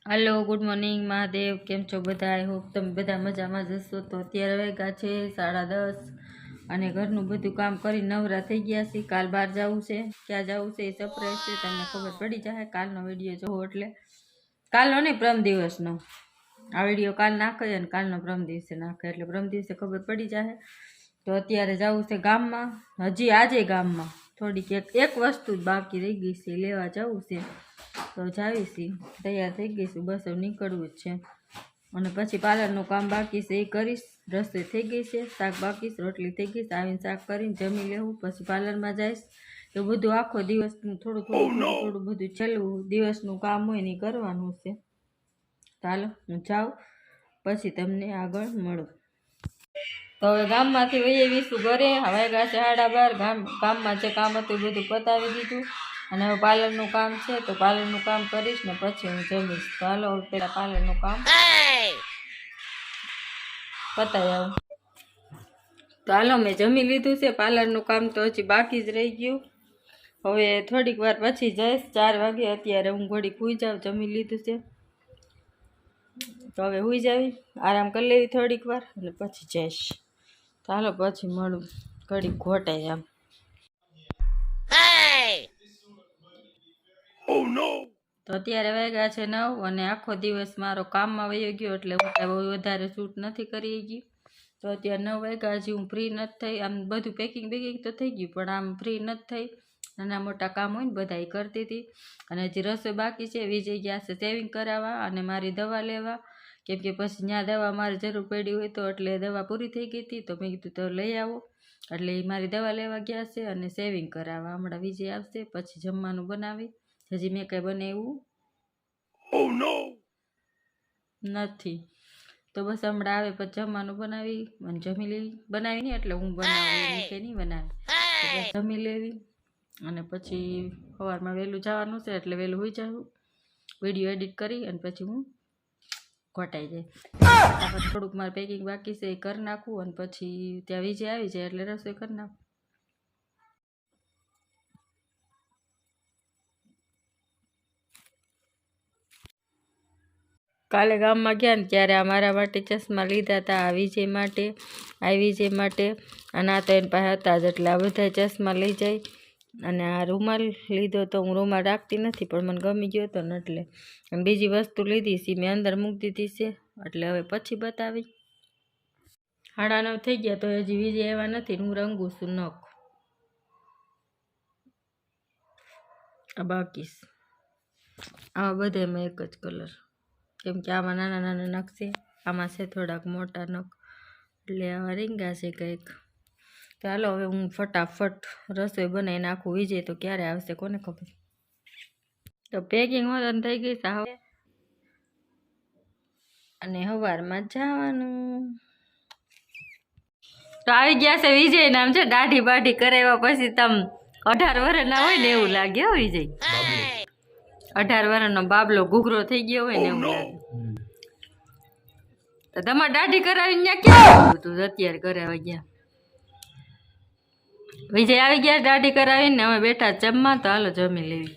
Hello good morning Mahadev केम छो बधा I hope तमे बधा मजामां ज हशो। तो अत्यारे वाग्या छे 10:30 અને ઘરનું બધું કામ કરી નવરા થઈ ગયા છે। કાલ બહાર જવું છે, ક્યાં જવું છે એ સરપ્રાઈઝ છે, તમને ખબર પડી જાય કાલનો વિડીયો જોવો એટલે। કાલનો નહીં, પ્રમ દિવસનો આ વિડીયો કાલ નાખે અને કાલનો પ્રમ દિવસે નાખે એટલે પ્રમ દિવસે ખબર પડી જાય। તો અત્યારે જવું છે ગામમાં, હજી આજે ગામમાં થોડીક એક વસ્તુ જ બાકી રહી ગઈ છે, લેવા જવું છે। તો જાવીશી, તૈયાર થઈ ગઈશું, બસ હવે નીકળવું જ છે। અને પછી પાર્લરનું કામ બાકી છે એ કરીશ। રસોઈ થઈ ગઈ છે, શાક બાકી છે, રોટલી થઈ ગઈ છે, આવીને શાક કરીને જમી લેવું, પછી પાર્લરમાં જઈશ। એવું બધું આખો દિવસનું થોડું થોડું બધું છેલ્લું દિવસનું કામ હોય ને કરવાનું છે। ચાલો હું જાઉં, પછી તમને આગળ મળું। તો હવે ગામમાંથી વહી આવીશું ઘરે। વાગ્યા છે 12:30। ગામમાં જે કામ હતું એ બધું પતાવી દીધું અને હવે પાર્લરનું કામ છે, તો પાર્લરનું કામ કરીશ ને પછી હું જમીશ। તો હાલો હવે પેલા પાર્લરનું કામ પતાવી આવું। તો હાલો મેં જમી લીધું છે, પાર્લરનું કામ તો હજી બાકી જ રહી ગયું। હવે થોડીક વાર પછી જઈશ, 4 વાગે। અત્યારે હું ઘડીક સૂઈ જાઉં, જમી લીધું છે તો હવે સૂઈ જાવી, આરામ કરી લેવી થોડીક વાર અને પછી જઈશ। તો હાલો પછી મળું, ઘડીક ઘોટાય આમ। તો અત્યારે વાગ્યા છે 9 અને આખો દિવસ મારો કામમાં વયો ગયો એટલે હું કાંઈ બહુ વધારે શૂટ નથી કરી ગઈ। તો અત્યારે 9 વાગ્યા, હજી હું ફ્રી નથી થઈ। આમ બધું પેકિંગ તો થઈ ગયું પણ આમ ફ્રી નથી થઈ। નાના મોટા કામ હોય ને બધા એ કરતી હતી અને હજી રસોઈ બાકી છે। વિજય ગયા છે સેવિંગ કરાવવા અને મારી દવા લેવા, કેમ કે પછી ત્યાં દવા મારે જરૂર પડી હોય તો એટલે દવા પૂરી થઈ ગઈ હતી, તો મેં કીધું તો લઈ આવો એટલે એ મારી દવા લેવા ગયા છે અને સેવિંગ કરાવવા। હમણાં વિજય આવશે પછી જમવાનું બનાવી, હજી મેં કંઈ બનાવ્યું નથી। તો બસ હમણાં આવે પછી જમવાનું બનાવી અને જમી લેવી, બનાવી નહીં એટલે હું બનાવી, કે નહીં બનાવી તો બસ જમી લેવી અને પછી સવારમાં વહેલું જવાનું છે એટલે વહેલું હોઈ જાઉં, વિડીયો એડિટ કરી અને પછી હું ઘટાઈ જાય। ફટાફટ થોડુંક મારે પેકિંગ બાકી છે એ કરી નાખું અને પછી ત્યાં વિજય આવી જાય એટલે રસોઈ કરી નાખું। કાલે ગામમાં ગયા ને ત્યારે મારા માટે ચશ્મા લીધા હતા, આ વિજય માટે અને આ તો એની પાસે હતા જ એટલે આ બધા ચશ્મા લઈ જાય। અને આ રૂમાલ લીધો તો હું રૂમાલ રાખતી નથી પણ મને ગમી ગયો હતો ને એટલે, અને બીજી વસ્તુ લીધી છે મેં અંદર મૂકી દીધી છે એટલે હવે પછી બતાવી। 9:30 થઈ ગયા તો હજી વિજય એવા નથી, હું રંગું છું નખ, આ બાકી આવા બધામાં એક જ કલર, કેમ કે આમાં નાના નાના નખ છે, આમાં છે થોડાક મોટા નખ એટલે આવા રીંગા છે કંઈક। તો હાલો હવે હું ફટાફટ રસોઈ બનાવી નાખું, વિજય તો ક્યારે આવશે કોને ખબર। તો પેકિંગ હોવાનું થઈ ગઈ છે અને સવારમાં જવાનું। તો આવી ગયા છે વિજય, નામ છે દાઢી બાઢી કરાવ્યા પછી તમે 18 વર્ષના હોય ને એવું લાગે હો વિજય, 18 વર્ષનો બાબલો ઘૂઘરો થઈ ગયો હોય ને એવું લાગે। તો તમારે દાઢી કરાવીને ત્યાં ક્યાં તું અત્યારે કરાવવા ગયા? વિજય આવી ગયા દાઢી કરાવીને, અમે બેઠા જમવા, તો હાલો જમી લેવી।